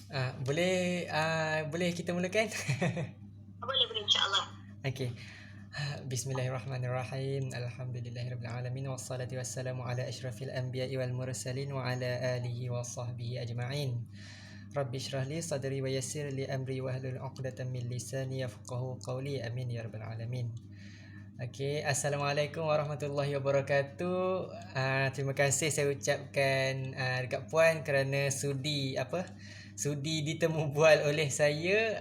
Boleh kita mulakan? Boleh, insya-Allah. Okey. Bismillahirrahmanirrahim. Alhamdulillahirabbil alamin wassalatu wassalamu ala asyrafil anbiya'i wal mursalin wa ala alihi wa sahbihi ajma'in. Rabbi shrah li sadri wa yassir li amri wahlul 'uqdatam min lisani yafqahu qawli. Amin ya rabbal alamin. Okey, Assalamualaikum warahmatullahi wabarakatuh. Terima kasih saya ucapkan dekat puan kerana sudi ditemu bual oleh saya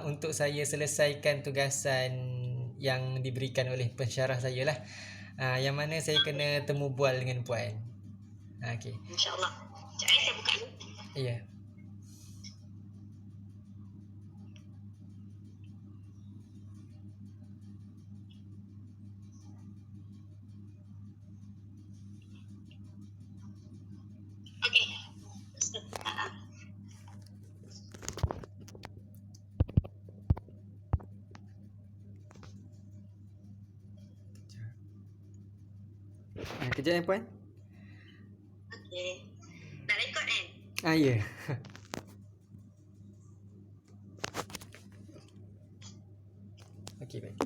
untuk saya selesaikan tugasan yang diberikan oleh pensyarah saya lah. Yang mana saya kena temu bual dengan puan. Okey. Insya-Allah. Sekejap saya buka ni. Ya. Okey. Kejap puan. Okey. Nak rekod kan? Ya. Okey, baik.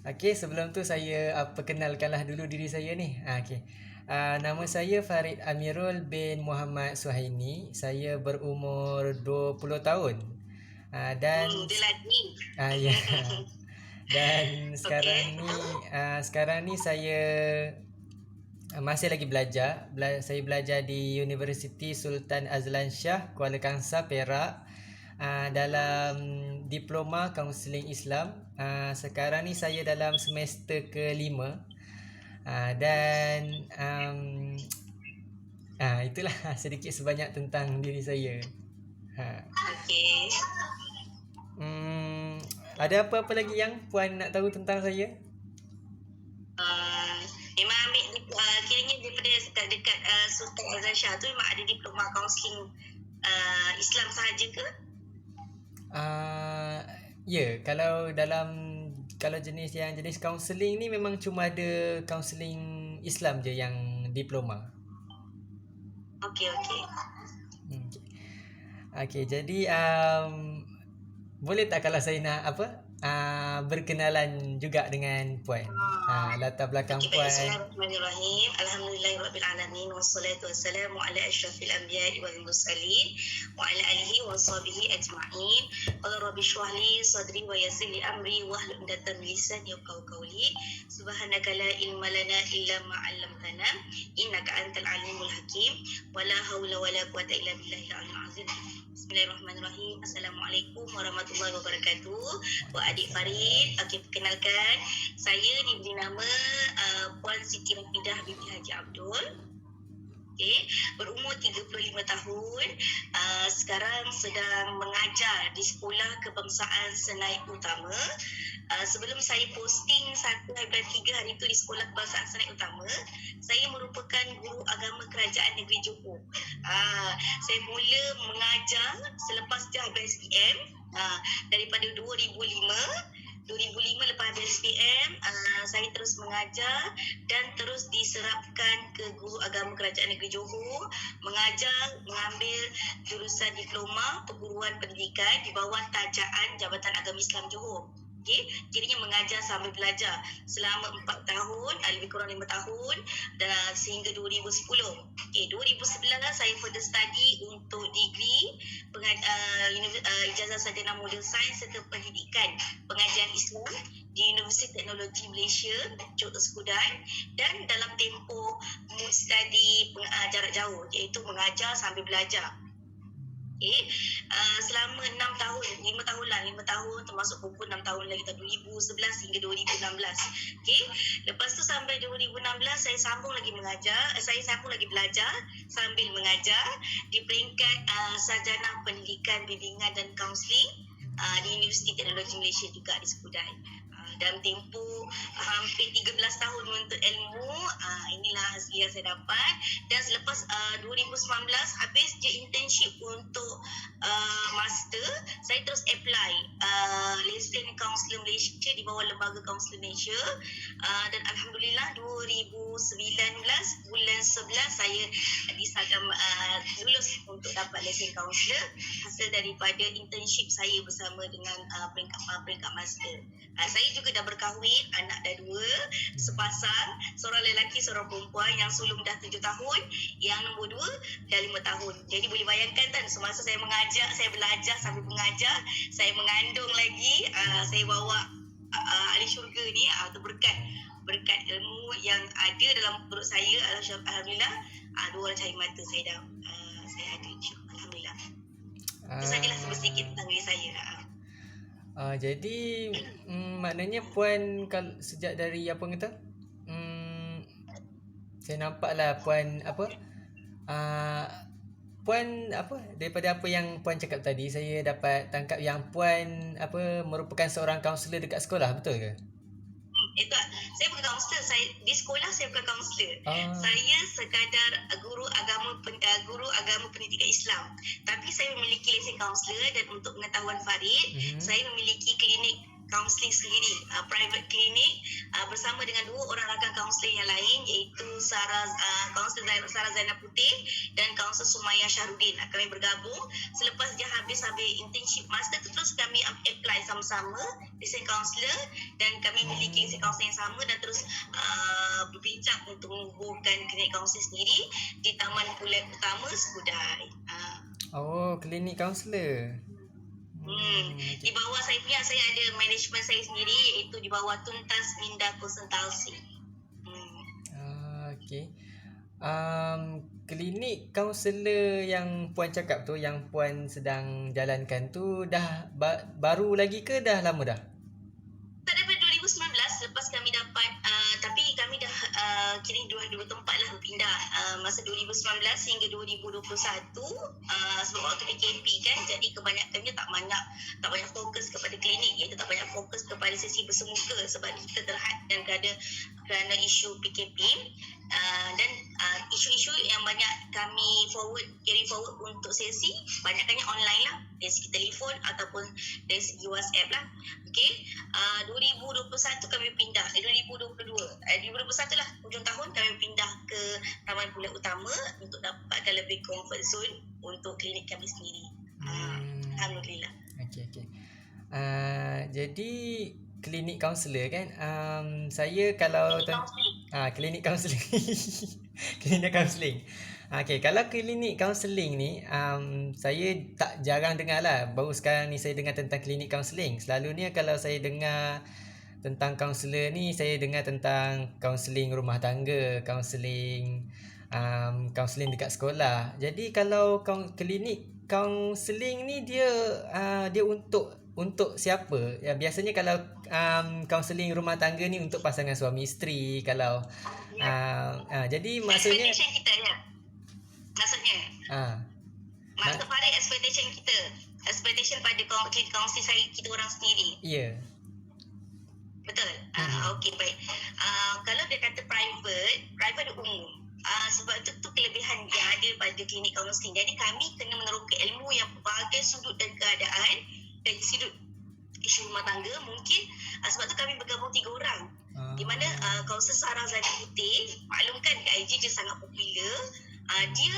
Okey, sebelum tu saya perkenalkanlah dulu diri saya ni. Okey. Nama saya Farid Amirul bin Muhammad Suhaini. Saya berumur 20 tahun. Dan Dia lagi. ya. Dan sekarang ni saya masih lagi belajar. Saya belajar di Universiti Sultan Azlan Shah, Kuala Kangsar, Perak. Dalam diploma kaunseling Islam. Sekarang ni saya dalam semester ke-5. Dan itulah sedikit sebanyak tentang diri saya. Okey. Ada apa-apa lagi yang puan nak tahu tentang saya? Memang ambil kiranya daripada dekat Sultan Azlan Shah tu memang ada diploma kaunseling Islam sahaja ke? Ya, kalau jenis kaunseling ni memang cuma ada kaunseling Islam je yang diploma. Okey. Okey, jadi boleh tak kalau saya nak berkenalan juga dengan puan? Latar belakang Okey, puan. Bismillahirrahmanirrahim. Alhamdulillahirabbil alamin wassalatu wassalamu ala asyrafil anbiya'i wal mursalin wa ala alihi wa sahbihi ajma'in. Qala rabbi shrah li sadri wa yassir li amri wahlul 'uqdatam min lisani yafqahu qawli. Subhanaka la ilma lana illa ma 'allamtana innaka antal alimul hakim. Wala haula wala quwwata illa billahil aliyyil azim. Bismillahirrahmanirrahim. Assalamualaikum warahmatullahi wabarakatuh. Adik Farid, okey, perkenalkan, saya diberi nama Puan Siti Rafidah binti Haji Abdul. Okey, berumur 35 tahun. Sekarang sedang mengajar di Sekolah Kebangsaan Senaik Utama. Sebelum saya posting 1 bulan 3 hari itu di Sekolah Kebangsaan Senaik Utama, saya merupakan guru agama Kerajaan Negeri Johor. Saya mula mengajar selepas dia habis SPM. Daripada 2005 lepas habis SPM, saya terus mengajar dan terus diserapkan ke Guru Agama Kerajaan Negeri Johor, mengambil jurusan diploma perguruan pendidikan di bawah tajaan Jabatan Agama Islam Johor. Okay, kiranya mengajar sambil belajar selama 4 tahun, lebih kurang 5 tahun dan sehingga 2010. Okay, 2011 saya further study untuk degree ijazah sarjana modern sains serta pendidikan pengajian Islam di Universiti Teknologi Malaysia, Johor Skudai, dan dalam tempoh study jarak jauh iaitu mengajar sambil belajar. Okay. Selama 5 tahun termasuk pukul 6 tahun lagi tahun 2011 hingga 2016. Okay. Lepas tu sampai 2016 saya sambung lagi belajar sambil mengajar di peringkat sarjana pendidikan bimbingan dan kaunseling di Universiti Teknologi Malaysia juga di Skudai. Dalam tempoh hampir 13 tahun menuntut ilmu, inilah hasil yang saya dapat. Dan selepas selepas 2019 habis je internship untuk master, saya terus apply lesen kaunselor Malaysia di bawah Lembaga Kaunselor Malaysia, dan alhamdulillah 2019 bulan 11 saya disahkan lulus untuk dapat lesen kaunselor hasil daripada internship saya bersama dengan peringkat master. Saya juga dah berkahwin, anak dah 2, sepasang, seorang lelaki, seorang perempuan. Yang sulung dah 7 tahun, yang nombor 2 dah 5 tahun. Jadi boleh bayangkan kan, semasa saya mengajar, saya belajar sambil mengajar, saya mengandung lagi, saya bawa ahli syurga ni atau berkat ilmu yang ada dalam perut saya. Alhamdulillah, 2 orang cahaya mata saya dah saya ada, insyaAllah. Alhamdulillah. Itu sajalah sedikit tentang diri saya. Jadi maknanya Puan sejak dari apa kata? Saya nampaklah Puan Puan daripada apa yang Puan cakap tadi, saya dapat tangkap yang Puan merupakan seorang kaunselor dekat sekolah, betul ke? Saya bukan kaunselor. Di sekolah saya bukan kaunselor. Saya sekadar guru agama pendidikan Islam. Tapi saya memiliki lesen kaunselor, dan untuk pengetahuan Farid, saya memiliki klinik kaunseling sendiri, private clinic, bersama dengan 2 orang rakan kaunselor yang lain, iaitu kaunselor Sarah Zainab Putih dan kaunselor Sumaya Syahrudin. Kami bergabung selepas dia habis internship master, terus kami apply sama-sama lesen kaunselor, dan kami memiliki lesen kaunselor yang sama, dan terus berbincang untuk menguburkan klinik kaunselor sendiri di Taman Pulat Utama Skudai. Klinik kaunselor. Di bawah saya ada management saya sendiri, iaitu di bawah Tuntas Minda Konsultasi. Okey. Klinik kaunselor yang Puan cakap tu, yang Puan sedang jalankan tu, dah baru lagi ke dah lama dah? Tak, daripada 2019 lepas kami dapat, tapi kami dah kira 2 tempat lah berpindah masa 2019 hingga 2021, sebab waktu PKP kan, jadi kebanyakannya tak banyak fokus kepada klinik, iaitu tak banyak fokus kepada sesi bersemuka sebab kita terhadap kerana isu PKP, dan isu-isu yang banyak kami carry forward untuk sesi banyaknya online lah, dari segi telefon ataupun dari segi WhatsApp lah. Okey, 2021 kami pindah, 2021 lah hujung tahun kami pindah ke Taman Pulat Utama untuk dapatkan lebih comfort zone untuk klinik kami sendiri. Alhamdulillah. Okey. Jadi klinik kaunselor kan, saya kalau klinik kaunseling klinik kaunseling. Okey, kalau klinik kaunseling ni saya tak jarang dengar lah. Baru sekarang ni saya dengar tentang klinik kaunseling. Selalunya kalau saya dengar tentang kaunselor ni, saya dengar tentang kaunseling rumah tangga, kaunseling dekat sekolah. Jadi kalau klinik kaunseling ni dia untuk siapa? Ya, biasanya kalau kaunseling rumah tangga ni untuk pasangan suami isteri. Kalau jadi maksudnya expectation kita ya. Maksud Farid, expectation pada klinik kaunseling kita orang sendiri. Ya. Yeah. Betul. Okey, baik. Kalau dia kata private umum. Sebab itu kelebihan yang ada pada klinik kaunseling. Jadi kami kena meneroka ilmu yang berbagai sudut dan keadaan, dari sudut isu rumah tangga mungkin. Sebab tu kami bergabung 3 orang. Di mana kaunselor Sarah Zainab Putih, maklumkan kat IG dia sangat popular. Dia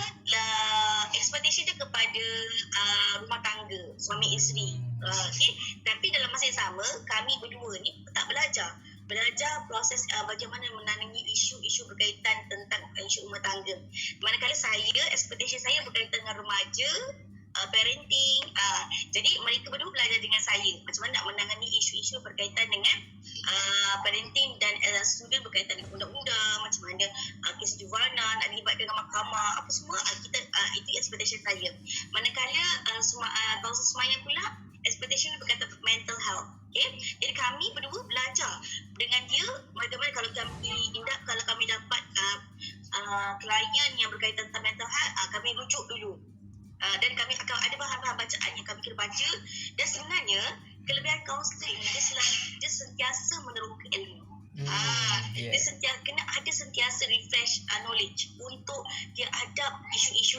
expectation dia kepada rumah tangga, suami isteri. Okay. Tapi dalam masa yang sama, kami berdua ni tak belajar proses bagaimana menangani isu-isu berkaitan tentang isu rumah tangga. Manakala saya, expectation saya berkaitan dengan remaja, parenting. Jadi mereka berdua belajar dengan saya macam mana nak menangani isu-isu berkaitan dengan parenting, dan student berkaitan dengan undang-undang, macam mana kes juvana nak dilibatkan dengan mahkamah, apa semua kita itu expectation saya. Manakala kaunselor Sumaya pula expectation berkaitan mental health. Okay? Jadi kami berdua belajar dengan dia bagaimana kalau kami dapat klien yang berkaitan tentang mental health, kami rujuk dulu. Dan kami akan ada bahan-bahan bacaan yang kami kena baca. Dan sebenarnya kelebihan kaunselor ini dia sentiasa meneroka ilmu. Yeah. Dia sentiasa kena ada sentiasa refresh knowledge untuk dia hadap isu-isu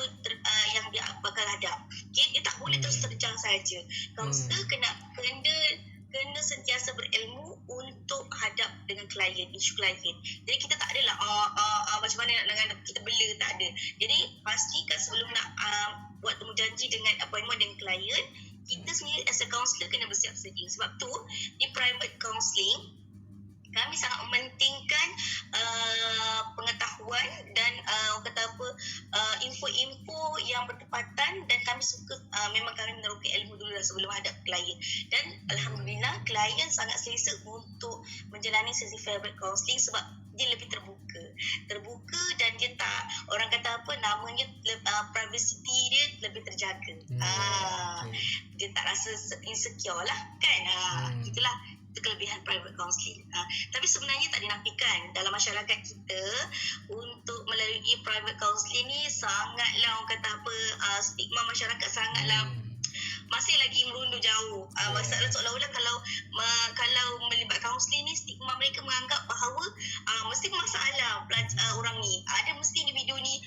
yang dia bakal hadap. Okay? Dia tak boleh terus terjang saja. Kaunselor kena sentiasa berilmu untuk hadap dengan klien, isu klien. Jadi kita tak adalah macam mana nak kita bela, tak ada. Jadi pastikan sebelum nak buat temu janji dengan appointment dengan klien, kita sendiri as a counselor kena bersiap sedia. Sebab tu di private counselling kami sangat mementingkan pengetahuan dan info-info yang bertepatan, dan kami suka memang kami meneroka ilmu dulu sebelum hadap klien. Dan alhamdulillah klien sangat selesa untuk menjalani sesi private counselling sebab dia lebih terbuka dan dia tak, orang kata apa namanya, privacy dia lebih terjaga. Dia tak rasa insecure lah kan. Itulah itu kelebihan private counselling. Tapi sebenarnya tak dinafikan dalam masyarakat kita untuk melalui private counselling ni sangatlah, orang kata apa, stigma masyarakat sangatlah masih lagi merunduh jauh. Masalah seolah-olah kalau melibat kaunseling ni, stigma mereka menganggap bahawa mesti masalah orang ni, ada mesti individu ni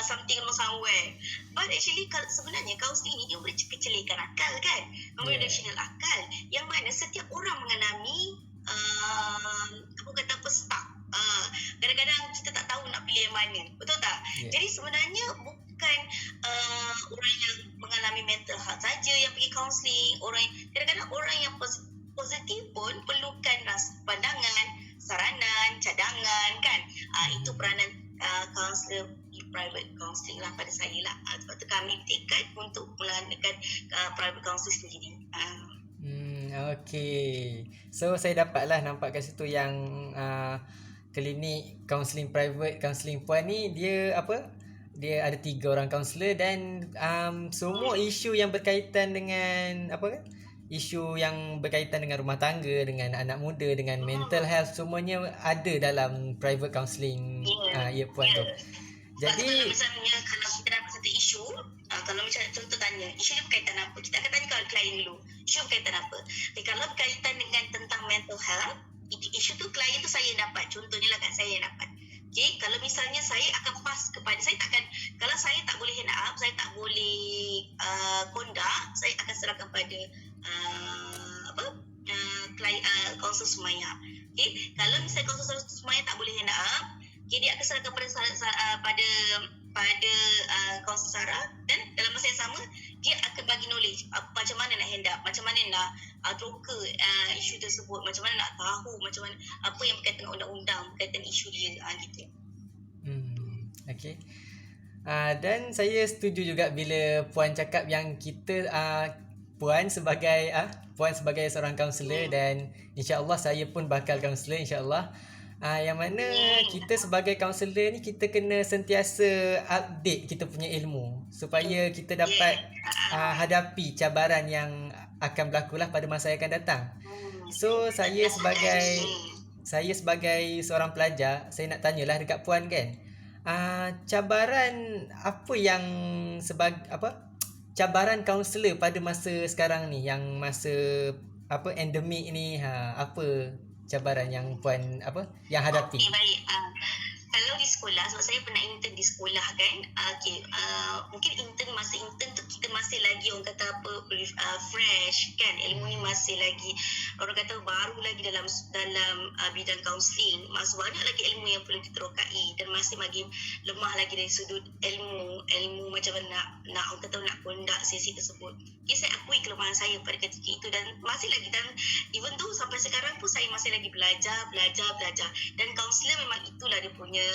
something wrong somewhere. But actually sebenarnya kaunseling ni dia boleh kecelikan akal kan, memberi rasional akal, yang mana setiap orang mengalami stuck. Kadang-kadang kita tak tahu nak pilih yang mana, betul tak? Jadi sebenarnya bukan orang yang mengalami mental health saja yang pergi counselling. Kadang-kadang orang yang positif pun perlukan pandangan, saranan, cadangan kan. Itu peranan kaunselor di private counselling lah pada saya lah. Sebab tu kami tekad untuk melakukan private counselling sendiri. Okay. So saya dapatlah nampak kat situ yang klinik counselling private counselling Puan ni dia ada 3 orang kaunselor dan semua isu yang berkaitan dengan isu yang berkaitan dengan rumah tangga, dengan anak muda, dengan mental health, semuanya ada dalam private counselling Puan tu. Jadi misalnya kalau kita dapat satu isu, kalau macam contoh tanya, isu ni berkaitan apa? Kita akan tanya kalau klien dulu, isu berkaitan apa? Kalau berkaitan dengan tentang mental health, isu tu klien tu saya dapat, contohnya lah kan saya dapat. Okay, kalau misalnya saya akan pas kepada, saya takkan, kalau saya tak boleh hand up, saya tak boleh kondak, saya akan serahkan pada klien kaunselor semaya. Okay, kalau misalnya kaunselor semaya tak boleh hand up, okay, dia akan serahkan pada kaunselor Sarah, dan dalam masa yang sama dia akan bagi knowledge macam mana nak hand up, macam mana nak teroka isu tersebut, macam mana nak tahu, macam mana apa yang berkaitan dengan undang-undang berkaitan isu dia gitu. Okay. Dan saya setuju juga bila Puan cakap yang kita Puan sebagai seorang kaunselor, dan insya-Allah saya pun bakal kaunselor insya-Allah. Yang mana kita sebagai kaunselor ni kita kena sentiasa update kita punya ilmu supaya kita dapat hadapi cabaran yang akan berlaku lah pada masa yang akan datang. So saya sebagai seorang pelajar, saya nak tanyalah dekat Puan kan, cabaran apa yang cabaran kaunselor pada masa sekarang ni, yang masa endemik ni, apa cabaran yang Puan yang hadapi? Okay, baik. Kalau di sekolah, sebab saya pernah intern di sekolah kan, mungkin masa intern tu kita masih lagi, orang kata fresh kan, ilmu ni masih lagi, orang kata baru lagi dalam bidang kaunseling, masih banyak lagi ilmu yang perlu diterokai, dan masih lagi lemah lagi dari sudut ilmu macam mana nak orang kata nak conduct sesi tersebut. Okay, saya akui kelemahan saya pada ketika itu, dan masih lagi, dan even tu sampai sekarang pun saya masih lagi belajar, dan kaunselor memang itulah dia punya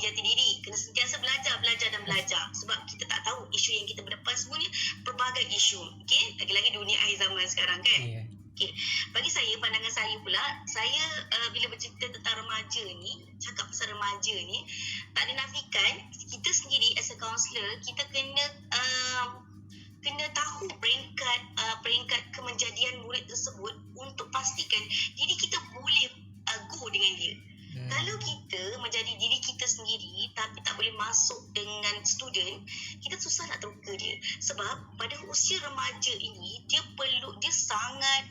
jati diri, kena sentiasa belajar sebab kita tak tahu isu yang kita berdepan semuanya pelbagai isu. Okey, lagi-lagi dunia akhir zaman sekarang kan. Okey, bagi saya, pandangan saya pula, saya bila bercerita tentang remaja ni, cakap pasal remaja ni, tak dinafikan kita sendiri as a counselor, kita kena tahu peringkat kemenjadian murid tersebut untuk pastikan diri kita boleh go dengan dia. Kalau kita menjadi diri kita sendiri tapi tak boleh masuk dengan student, kita susah nak terbuka dia. Sebab pada usia remaja ini, dia sangat,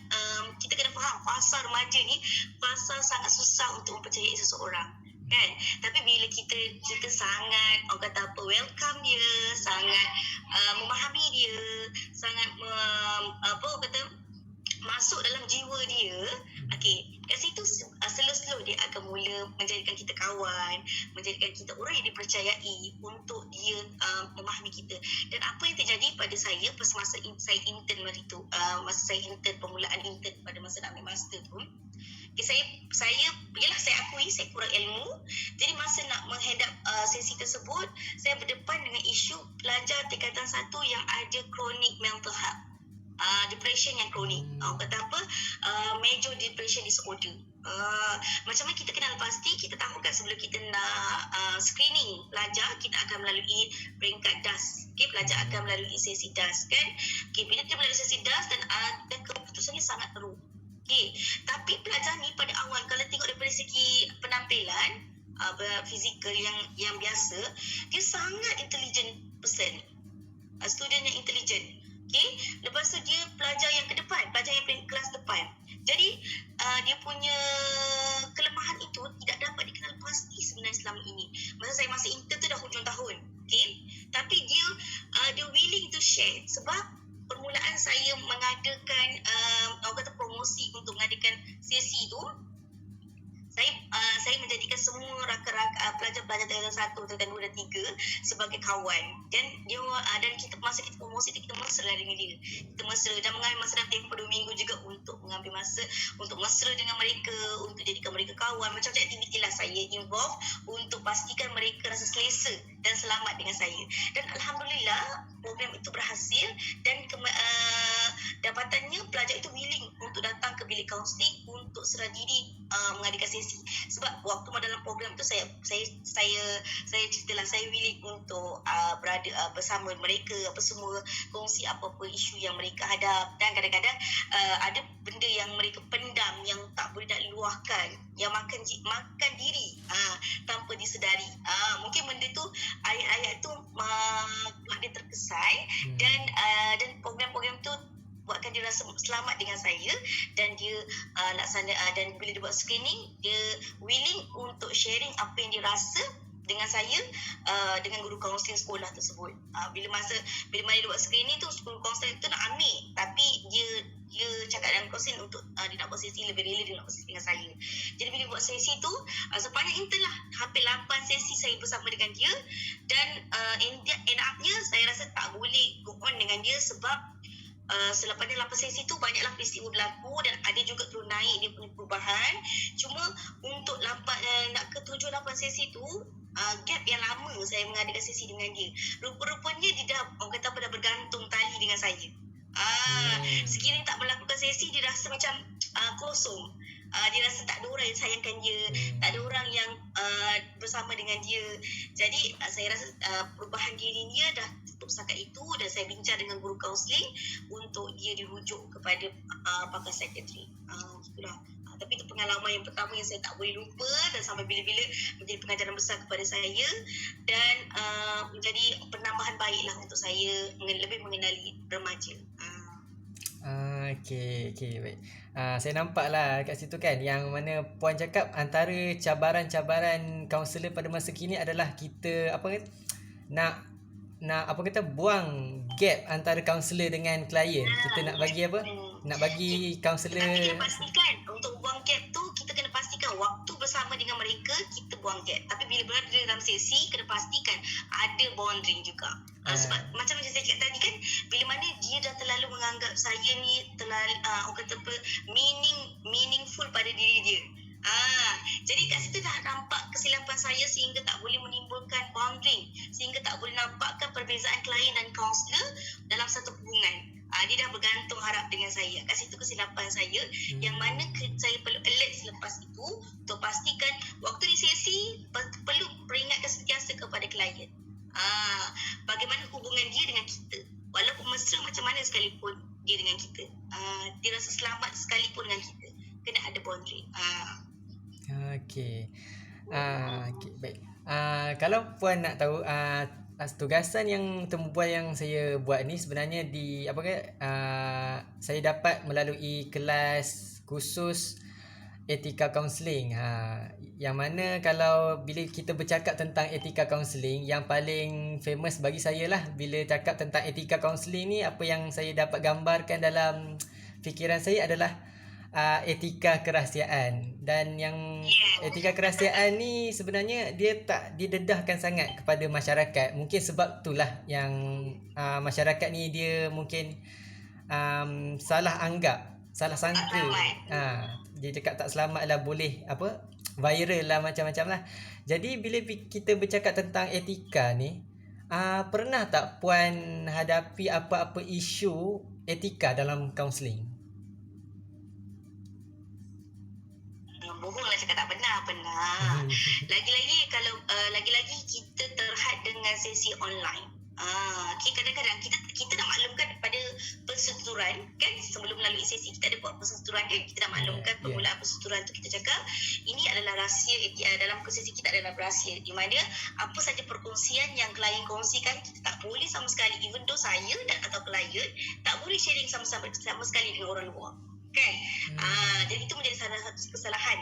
kita kena faham fasa remaja ni, fasa sangat susah untuk mempercayai seseorang. Kan? Tapi bila kita sangat orang kata apa, welcome dia, sangat memahami dia, sangat orang kata masuk dalam jiwa dia, kat situ slow-slow dia akan mula menjadikan kita kawan, menjadikan kita orang yang dipercayai untuk dia memahami kita. Dan apa yang terjadi pada saya masa saya intern hari tu, masa saya intern, permulaan intern pada masa nak ambil master tu, saya akui saya kurang ilmu. Jadi masa nak menghadap sesi tersebut, saya berdepan dengan isu pelajar tingkatan 1 yang ada chronic mental health, depression yang kronik. Kata apa, major depression disorder. Macam mana kita kenal pasti, kita tahu kan sebelum kita nak screening pelajar, kita akan melalui peringkat DAS. Pelajar akan melalui sesi DAS kan. Bila dia melalui sesi DAS dan keputusannya sangat teruk. Tapi pelajar ni pada awal kalau tengok daripada segi penampilan fizikal yang biasa, dia sangat intelligent person, student yang intelligent. Lepas tu dia pelajar yang ke depan, pelajar yang kelas depan. Jadi dia punya kelemahan itu tidak dapat dikenal pasti sebenarnya selama ini. Masa saya masih intern tu dah hujung tahun. Tapi dia willing to share. Sebab permulaan saya mengadakan orang kata promosi untuk mengadakan sesi tu, saya menjadikan semua pelajar-pelajar tingkatan 1, tingkatan 2 dan 3 sebagai kawan. Dan kita masa kita promosi tu, kita mesra dengan dia. Kita mesra dan mengambil masa dalam tempoh 2 minggu juga untuk mengambil masa untuk mesra dengan mereka, untuk jadikan mereka kawan. Macam-macam aktiviti lah saya involve untuk pastikan mereka rasa selesa dan selamat dengan saya. Dan Alhamdulillah program itu berhasil dan dapatannya pelajar itu willing untuk datang ke bilik kaunseling untuk serah diri mengadakan sesi. Sebab waktu dalam program itu saya ceritalah, saya willing untuk berada bersama mereka, apa semua, kongsi apa-apa isu yang mereka hadap. Dan kadang-kadang ada benda yang mereka pendam yang tak boleh nak luahkan, yang makan diri tanpa disedari. Mungkin benda tu, ayat-ayat tu buat dia terkesan dan program-program tu buatkan dia rasa selamat dengan saya, dan dia dan bila dia buat screening, dia willing untuk sharing apa yang dia rasa dengan saya, dengan guru kaunseling sekolah tersebut. Bila mana dia buat screening tu, guru kaunseling tu nak ambil, tapi dia cakap dalam kaunseling untuk dia nak buat sesi, lebih rela dia nak buat sesi dengan saya. Jadi bila buat sesi tu, sepanjang intern lah, hampir 8 sesi saya bersama dengan dia. Dan end up-nya saya rasa tak boleh go on dengan dia sebab selepas dia 8 sesi tu banyaklah peristiwa berlaku dan ada juga turun naik dia punya perubahan. Cuma untuk nak ke 7-8 sesi tu, gap yang lama saya mengadakan sesi dengan dia, rupa-rupanya dia dah bergantung tali dengan saya. Sekiranya tak melakukan sesi, dia rasa macam kosong. Dia rasa tak ada orang yang sayangkan dia, tak ada orang yang bersama dengan dia. Jadi saya rasa perubahan diri dia dah tutup setakat itu, dan saya bincang dengan guru kaunseling untuk dia dirujuk kepada pakar psikiatri. Itulah. Tapi itu pengalaman yang pertama yang saya tak boleh lupa, dan sampai bila-bila menjadi pengajaran besar kepada saya, dan menjadi penambahan baiklah untuk saya lebih mengenali remaja. Okey, baik. Saya nampak lah kat situ kan, yang mana Puan cakap antara cabaran-cabaran kaunselor pada masa kini adalah kita nak buang gap antara kaunselor dengan klien. Kita nak bagi nak bagi kaunselor. Tapi kena pastikan untuk buang gap tu, kita kena pastikan waktu bersama dengan mereka kita buang gap. Tapi bila berada dalam sesi, kena pastikan ada bonding juga. Sebab macam saya cakap tadi kan, bila mana dia dah terlalu menganggap saya ni terlalu meaningful pada diri dia. Jadi kat situ dah nampak kesilapan saya sehingga tak boleh menimbulkan boundary, sehingga tak boleh nampakkan perbezaan klien dan kaunselor dalam satu hubungan. Dia dah bergantung harap dengan saya. Kat situ kesilapan saya, yang mana saya perlu alert selepas itu untuk pastikan waktu di sesi perlu peringatkan sentiasa kepada klien. Bagaimana hubungan dia dengan kita, walaupun mesra macam mana sekalipun dia dengan kita, dia rasa selamat sekalipun dengan kita, kena ada boundary. Okey, baik. Kalau puan nak tahu tugasan yang tembubuan yang saya buat ni sebenarnya di apa ke saya dapat melalui kelas khusus etika kaunseling. Yang mana kalau bila kita bercakap tentang etika kaunseling, yang paling famous bagi saya lah bila cakap tentang etika kaunseling ni, apa yang saya dapat gambarkan dalam fikiran saya adalah etika kerahsiaan. Dan yang etika kerahsiaan ni sebenarnya dia tak didedahkan sangat kepada masyarakat. Mungkin sebab itulah yang masyarakat ni dia mungkin salah anggap, salah sangka. Dia cakap tak selamat lah, boleh apa viral lah, macam-macam lah. Jadi bila kita bercakap tentang etika ni, pernah tak puan hadapi apa-apa isu etika dalam kaunseling? Bohong lah cakap tak pernah. Lagi-lagi kalau lagi-lagi kita terhad dengan sesi online. Okay, kadang-kadang kita nak maklumkan pada persetujuan kan, sebelum melalui sesi kita ada buat persetujuan kan, kita nak maklumkan permulaan persetujuan tu, kita cakap ini adalah rahsia dalam sesi kita adalah rahsia, di mana apa saja perkongsian yang klien kongsikan kita tak boleh sama sekali, even though saya dan atau klien tak boleh sharing sama sekali dengan orang luar kan. Jadi itu menjadi salah satu kesalahan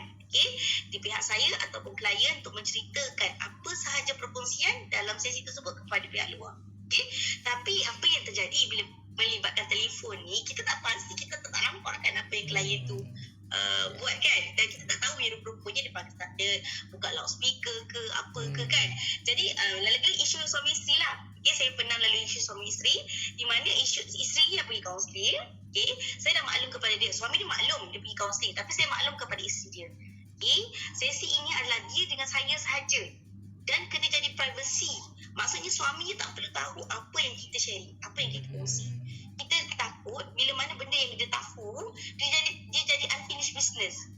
di pihak saya ataupun klien untuk menceritakan apa sahaja perkongsian dalam sesi tersebut kepada pihak luar. Tapi apa yang terjadi bila melibatkan telefon ni, kita tak pasti, kita tak nampak kan apa yang klien tu buat kan, dan kita tak tahu yang rupanya dia buka loudspeaker ke apa ke kan. Jadi lagi-lagi isu suami isteri lah. Saya pernah lalui isu suami isteri, di mana isu isteri yang pergi kaunseling. Saya dah maklum kepada dia, suami dia maklum dia pergi kaunseling, tapi saya maklum kepada isteri dia. Sesi ini adalah dia dengan saya sahaja dan kena jadi privacy. Maksudnya suaminya tak perlu tahu apa yang kita sharing, apa yang kita kongsi. Kita takut bila mana benda yang dia tahu, dia jadi unfinished business.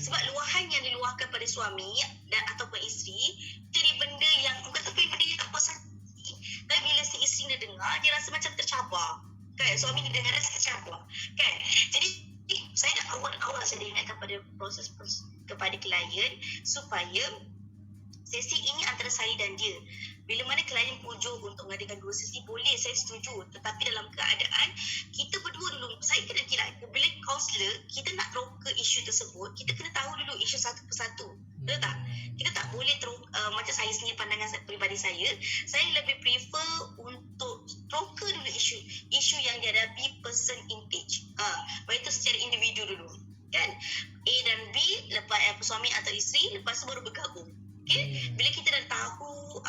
Sebab luahan yang diluahkan pada suami dan ataupun isteri jadi benda yang orang kata benda yang tak puas hati. Dan bila si isteri dia dengar, dia rasa macam tercabar. Kan, suami dia dengar rasa tercabar. Kan? Jadi saya dah awal-awal saya ingatkan pada proses kepada klien supaya sesi ini antara saya dan dia. Bila mana klien pujuk untuk mengadakan 2 sesi, boleh, saya setuju. Tetapi dalam keadaan kita berdua dulu, saya kena kira, bila kaunselor, kita nak teroka isu tersebut, kita kena tahu dulu isu satu persatu. Betul tak? Kita tak boleh macam saya sendiri, pandangan peribadi saya lebih prefer untuk teroka dulu isu yang dihadapi person in page. Itu secara individu dulu. Kan? A dan B, lepas suami atau isteri, lepas tu baru bergabung. Bila kita dah tahu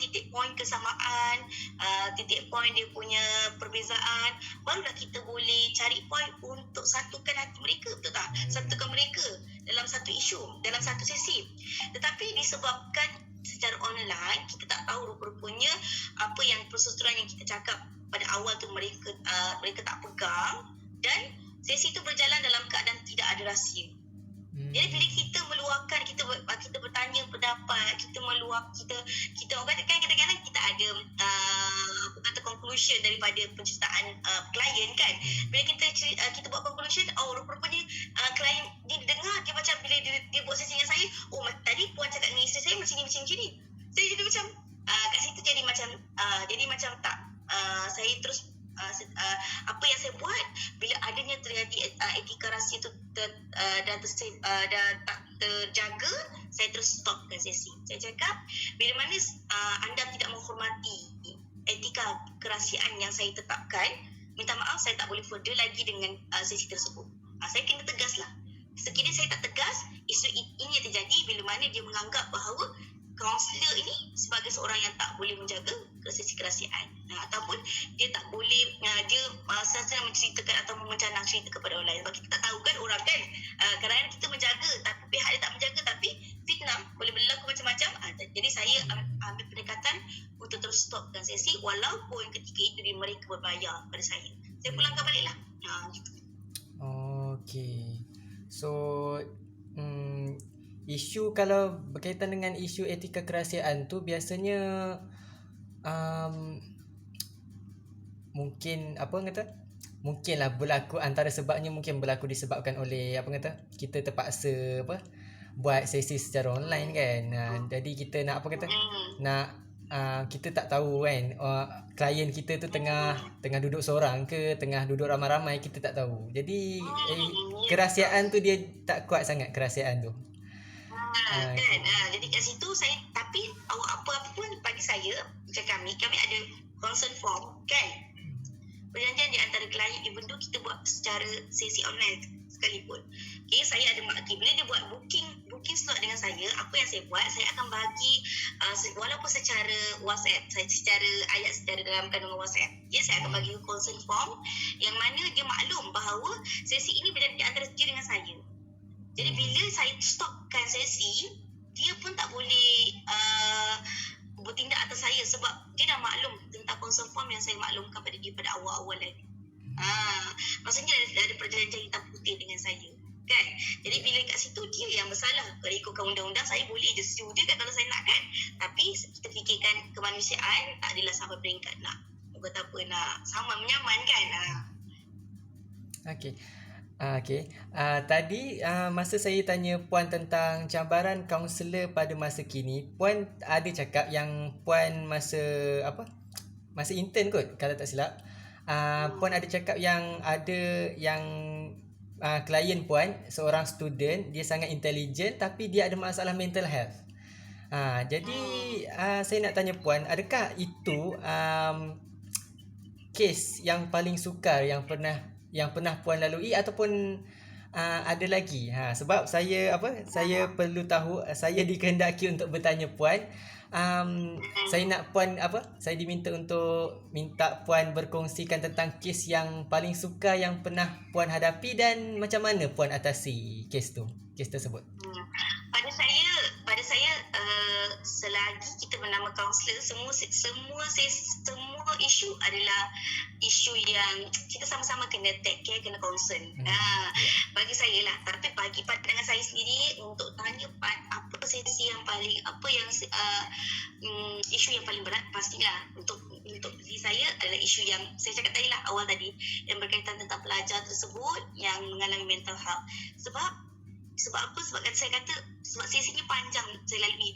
titik poin kesamaan, titik poin dia punya perbezaan, barulah kita boleh cari poin untuk satukan hati mereka, betul tak? Satukan mereka dalam satu isu, dalam satu sesi. Tetapi disebabkan secara online, kita tak tahu rupa-rupanya apa yang persetujuan yang kita cakap pada awal tu mereka tak pegang, dan sesi itu berjalan dalam keadaan tidak ada rahsia. Jadi bila kita meluahkan, kita bertanya pendapat, kita orang kata kan, kadang-kadang kita ada conclusion daripada penceritaan klien kan. Bila kita buat conclusion, rupanya klien dia dengar, dia macam bila dia buat sesi dengan saya, tadi puan cakap dengan isteri saya macam ni. Saya jadi macam kat situ jadi macam tak, saya terus apa yang saya buat bila adanya terjadi etika rahsia itu dah tak terjaga, saya terus stopkan sesi. Saya cakap, bila mana anda tidak menghormati etika kerahsiaan yang saya tetapkan, minta maaf, saya tak boleh further lagi dengan sesi tersebut. Saya kena tegas lah. Sekiranya saya tak tegas, isu ini yang terjadi bila mana dia menganggap bahawa kaunselor ini sebagai seorang yang tak boleh menjaga sesi kerahsiaan, ataupun dia tak boleh dia senang menceritakan atau mencanang cerita kepada orang lain. Sebab kita tak tahu kan, orang kan kadang-kadang kita menjaga tapi pihak dia tak menjaga, tapi fitnah boleh berlaku macam-macam. Jadi saya ambil pendekatan untuk terus stopkan sesi, walaupun ketika itu mereka berbayar pada saya pulangkan balik lah. Gitu. Okay. So isu kalau berkaitan dengan isu etika kerahsiaan tu biasanya mungkinlah berlaku, antara sebabnya mungkin berlaku disebabkan oleh kita terpaksa buat sesi secara online kan. Jadi kita nak apa kata? Nak kita tak tahu kan klien kita tu tengah duduk seorang ke tengah duduk ramai-ramai, kita tak tahu. Jadi kerahsiaan tu dia tak kuat sangat, kerahsiaan tu. Kan. Jadi kat situ saya, tapi apa-apa pun bagi saya, macam kami ada consent form kan. Perjanjian di antara klien, even though kita buat secara sesi online sekalipun. Okay, saya ada bila dia buat booking slot dengan saya, apa yang saya buat, saya akan bagi walaupun secara WhatsApp, secara dalam kandungan WhatsApp. Okay, saya akan bagi consent form yang mana dia maklum bahawa sesi ini berada di antara dia dengan saya. Jadi bila saya stopkan sesi, dia pun tak boleh bertindak atas saya sebab dia dah maklum tentang consent form yang saya maklumkan pada dia pada awal-awal lagi. Maksudnya ada perjanjian hitam putih dengan saya kan. Jadi bila kat situ dia yang bersalah. Kalau ikutkan undang-undang, saya boleh je setuju kan kalau saya nak kan. Tapi kita fikirkan kemanusiaan, tak adalah sampai peringkat nak kata apa, nak sama menyaman kan. Okey. Tadi masa saya tanya Puan tentang cabaran kaunselor pada masa kini, Puan ada cakap yang Puan masa intern kot kalau tak silap. Puan ada cakap yang ada yang klien Puan seorang student, dia sangat intelligent tapi dia ada masalah mental health. Jadi saya nak tanya Puan, adakah itu kes yang paling sukar yang pernah Puan lalui ataupun ada lagi? Sebab saya perlu tahu, saya dikehendaki untuk bertanya Puan. Saya nak Puan saya minta Puan berkongsikan tentang kes yang paling sukar yang pernah Puan hadapi dan macam mana Puan atasi kes tersebut. Pada saya selagi kita bernama kaunselor, semua isu adalah isu yang kita sama-sama kena take care, kena concern. Bagi saya lah. Tapi bagi pandangan saya sendiri, untuk tanya apa sesi yang paling, isu yang paling berat, pastilah untuk diri saya adalah isu yang saya cakap tadi lah, awal tadi, yang berkaitan tentang pelajar tersebut yang mengalami mental health. Sebab apa? Sebab sesinya panjang saya lalui.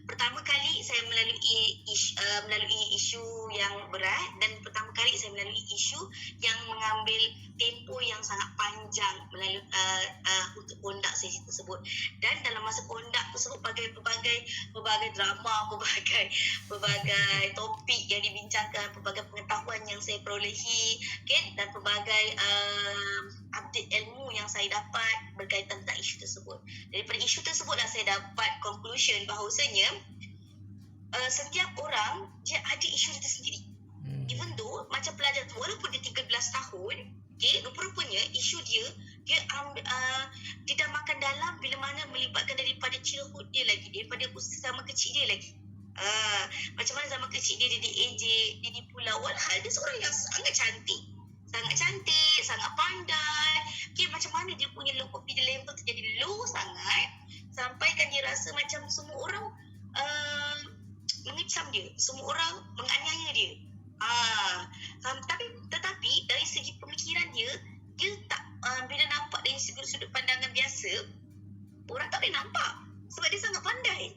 Pertama kali saya melalui isu yang berat, dan pertama kali saya melalui isu yang mengambil tempoh yang sangat panjang untuk kondak sesi tersebut. Dan dalam masa kondak tersebut pelbagai drama, pelbagai topik yang dibincangkan, pelbagai pengetahuan yang saya perolehi, okay? Dan pelbagai update ilmu yang saya dapat berkaitan tentang isu tersebut. Daripada isu tersebutlah saya dapat conclusion bahawasanya setiap orang dia ada isu dia tersendiri. Even though macam pelajar tu, walaupun dia 13 tahun, okay, rupa-rupanya isu dia dah makan dalam bila mana melibatkan daripada childhood dia lagi, daripada usia zaman kecil dia lagi. Macam mana zaman kecil dia diejek, dia dipulau, walhal dia seorang yang sangat cantik, sangat pandai. Okay, macam mana dia punya low confidence level tu jadi low sangat, sampaikan dia rasa macam semua orang mengecam dia, semua orang menganiaya dia. Tetapi dari segi pemikiran dia tak, bila nampak dari sudut pandangan biasa, orang tak boleh nampak sebab dia sangat pandai.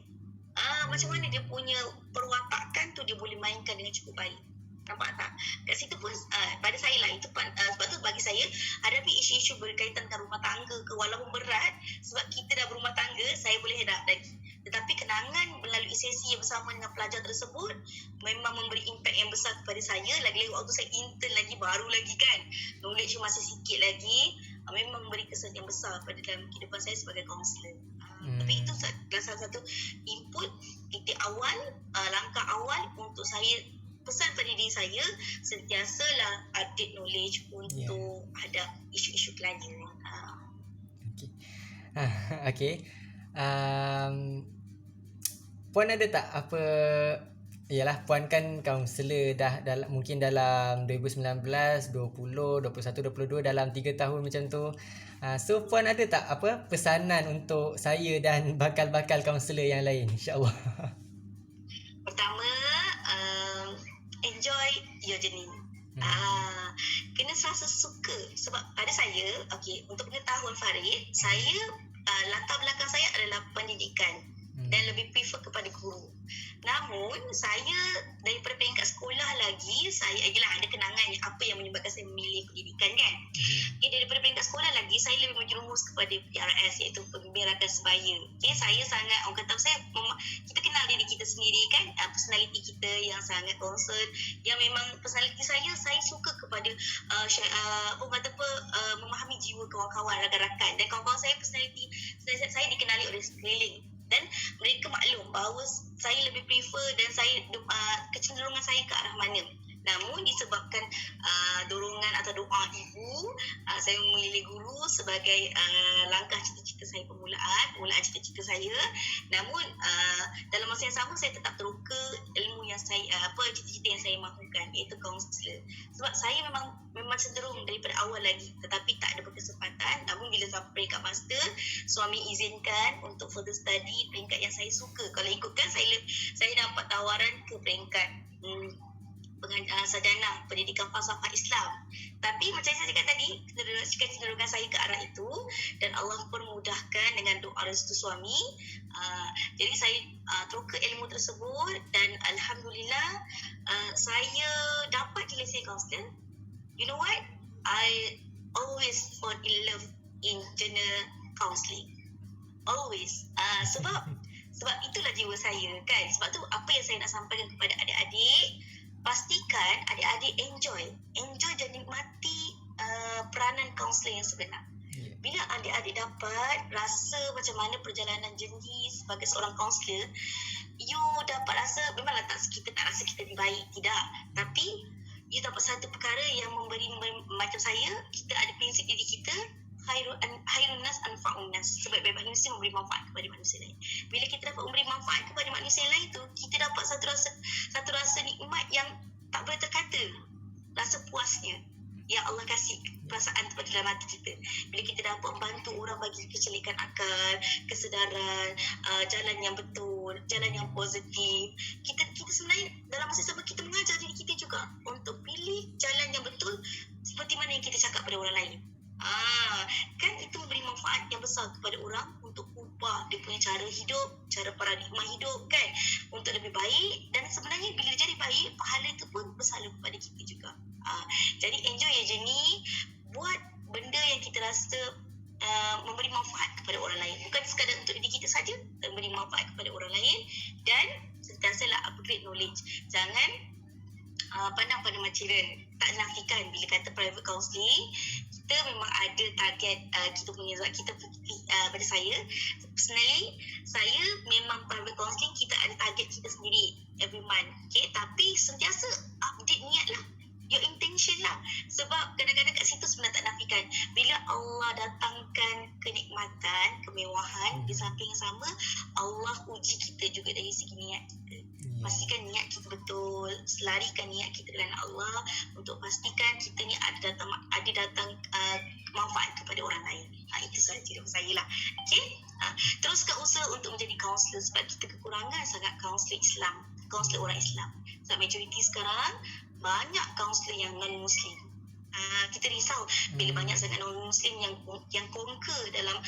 Macam mana dia punya perwatakan tu dia boleh mainkan dengan cukup baik. Nampak tak? Kat situ pun pada saya lah, itu sebab tu bagi saya hadapi isu-isu berkaitan dengan rumah tangga ke, walaupun berat, sebab kita dah berumah tangga, saya boleh hadap lagi. Tetapi kenangan melalui sesi yang bersama dengan pelajar tersebut memang memberi impak yang besar kepada saya. Lagi-lagi waktu saya intern lagi, baru lagi kan, knowledge masih sikit lagi, memang memberi kesan yang besar pada dalam kehidupan saya sebagai kaunselor. Tapi itu salah satu input, titik awal, langkah awal untuk saya pesan pada diri saya, sentiasalah update knowledge untuk hadap isu-isu klien. Okay. Puan ada tak apa, yalah Puan kan kaunselor dah mungkin dalam 2019, 20, 21, 22, dalam 3 tahun macam tu. So Puan ada tak apa pesanan untuk saya dan bakal-bakal kaunselor yang lain, insya-Allah? Pertama, enjoy your journey. Kena rasa suka. Sebab pada saya, okay, untuk pengetahuan Farid, saya latar belakang saya adalah pendidikan dan lebih prefer kepada guru. Namun saya daripada peringkat sekolah lagi, saya ada kenangan apa yang menyebabkan saya memilih pendidikan kan. Daripada peringkat sekolah lagi, saya lebih menjerumus kepada PRS, iaitu pemberakan sebaya. Saya sangat, orang kata kita kenal diri kita sendiri kan, personality kita yang sangat concern, yang memang personality saya suka kepada memahami jiwa kawan-kawan, rakan-rakan, dan kawan-kawan saya personality saya dikenali oleh sekeliling. Dan mereka maklum bahawa saya lebih prefer dan saya kecenderungan saya ke arah mana. Namun disebabkan dorongan atau doa ibu, saya memilih guru sebagai langkah cita-cita saya permulaan cita-cita saya. Namun dalam masa yang sama saya tetap teroka ilmu yang saya cita-cita yang saya mahukan, iaitu kaunselor. Sebab saya memang cenderung daripada awal lagi, tetapi tak ada berkesempatan. Namun bila sampai peringkat master, suami izinkan untuk further study peringkat yang saya suka. Kalau ikutkan saya dapat tawaran ke peringkat sarjana pendidikan falsafah Islam. Tapi macam saya cakap tadi, kecenderungan saya ke arah itu, dan Allah pun mudahkan dengan doa restu suami. Jadi saya teroka ilmu tersebut, dan Alhamdulillah saya dapat dilesai kaunselor. You know what? I always fall in love in general counselling. Always. Sebab itulah jiwa saya kan. Sebab tu apa yang saya nak sampaikan kepada adik-adik, pastikan adik-adik enjoy dan nikmati peranan kaunselor yang sebenar. Bila adik-adik dapat rasa macam mana perjalanan journey sebagai seorang kaunselor, you dapat rasa, memanglah kita tak rasa kita lebih baik, tidak. Tapi you dapat satu perkara yang memberi macam saya, kita ada prinsip diri kita, khairun nas anfa'un nas. Sebaik-baik manusia memberi manfaat kepada manusia lain. Bila kita dapat memberi manfaat kepada manusia lain tu, kita dapat satu rasa nikmat yang tak boleh terkata. Rasa puasnya yang Allah kasih perasaan tu dalam hati kita. Bila kita dapat membantu orang bagi kecelikan akal, kesedaran, jalan yang betul, jalan yang positif. Kita sebenarnya dalam masa sama kita mengajar diri kita juga untuk pilih jalan yang betul seperti mana yang kita cakap pada orang lain. Kan itu memberi manfaat yang besar kepada orang untuk ubah dia punya cara hidup, cara paradigma hidup kan, untuk lebih baik. Dan sebenarnya bila jadi baik, pahala itu pun bersalah kepada kita juga. Jadi enjoy ya journey, buat benda yang kita rasa memberi manfaat kepada orang lain, bukan sekadar untuk diri kita saja, memberi manfaat kepada orang lain. Dan sentiasalah upgrade knowledge. Jangan pandang pada material. Tak nafikan bila kata private counselling, kita memang ada target kita punya. Sebab kita pada saya personally, saya memang private counselling, kita ada target kita sendiri every month. Okay? Tapi sentiasa update niat lah, your intention lah. Sebab kadang-kadang kat situ sebenarnya tak nafikan, bila Allah datangkan kenikmatan, kemewahan, di samping yang sama Allah uji kita juga dari segi niat kita. Pastikan niat kita betul, selarikan niat kita dengan Allah untuk pastikan kita ni ada datang manfaat kepada orang lain. Itu sahaja dari saya lah. Okay? Teruskan usaha untuk menjadi kaunselor, sebab kita kekurangan sangat kaunselor Islam, kaunselor orang Islam. Sebab majoriti sekarang banyak kaunselor yang non-Muslim. Kita risau bila banyak sangat non-Muslim yang conquer dalam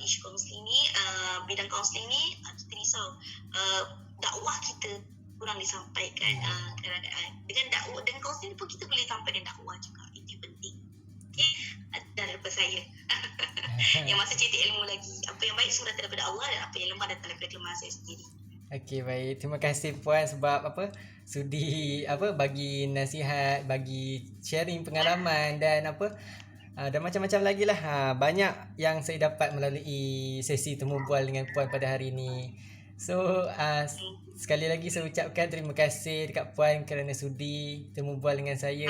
isu kaunseling ni, bidang kaunseling ni. Kita risau dakwah kita kurang disampaikan. Dengan dakwah dan kaunseling pun kita boleh sampaikan dakwah juga. Itu penting. Okay? Dan daripada saya yang masih cetak ilmu lagi, apa yang baik semua datang daripada Allah, dan apa yang lemah datang daripada kelemahan saya sendiri. Okey, baik. Terima kasih Puan sebab sudi bagi nasihat, bagi sharing pengalaman dan dan macam-macam lagi lah. Banyak yang saya dapat melalui sesi temu bual dengan Puan pada hari ini. So sekali lagi saya ucapkan terima kasih dekat Puan kerana sudi temu bual dengan saya.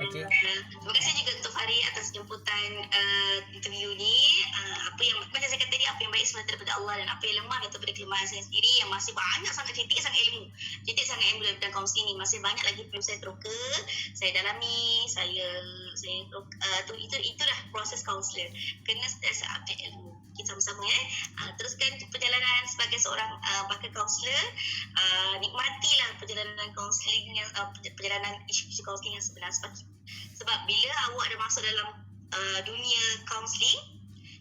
Okay. Terima kasih juga untuk Farid atas jemputan interview ni. Apa yang macam saya kata tadi, apa yang baik semua daripada Allah, dan apa yang lemah daripada kelemahan saya sendiri, yang masih banyak sangat cetek sangat ilmu dalam kaunseling ni. Masih banyak lagi perlu saya teroka, saya dalami, saya itulah proses kaunselor. Kena sentiasa update ilmu. Kita sama-sama teruskan perjalanan sebagai seorang bakal kaunselor. Nikmatilah perjalanan kaunseling yang perjalanan isu-isu kaunseling yang sebenar. Sebab bila awak ada masuk dalam dunia kaunseling,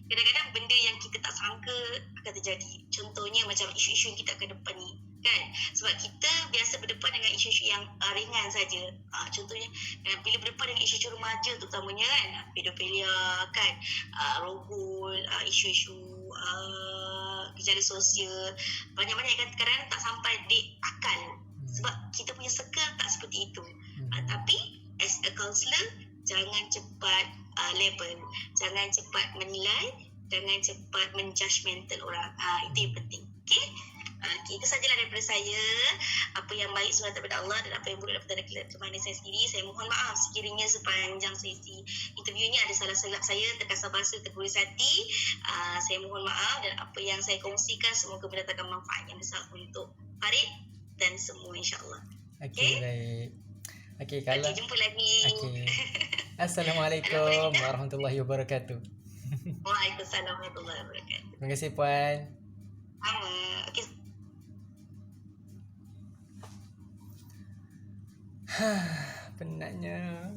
kadang-kadang benda yang kita tak sangka akan terjadi. Contohnya macam isu-isu yang kita akan depan ni, kan? Sebab kita biasa berdepan dengan isu-isu yang ringan saja. Contohnya bila berdepan dengan isu-isu remaja terutamanya kan, pedofilia kan, rogol, isu-isu gejala sosial, banyak-banyak kan kadang-kadang tak sampai di akal. Sebab kita punya circle tak seperti itu. Tapi as a counsellor, jangan cepat label, jangan cepat menilai, jangan cepat menjudgemental orang. Itu yang penting. Okay? Itu sajalah daripada saya. Apa yang baik semua daripada Allah dan apa yang buruk daripada kelemahan saya sendiri. Saya mohon maaf sekiranya sepanjang sesi interview ini ada salah silap saya, terkasar bahasa, terkuris hati. Saya mohon maaf, dan apa yang saya kongsikan semoga mendatangkan manfaat yang besar untuk Farid dan semua, insyaAllah. Okey, baik. Okey, kalau jumpa lagi. Okey. Assalamualaikum warahmatullahi wabarakatuh. Waalaikumsalam warahmatullahi wabarakatuh. Terima kasih Puan. Okey. Penatnya.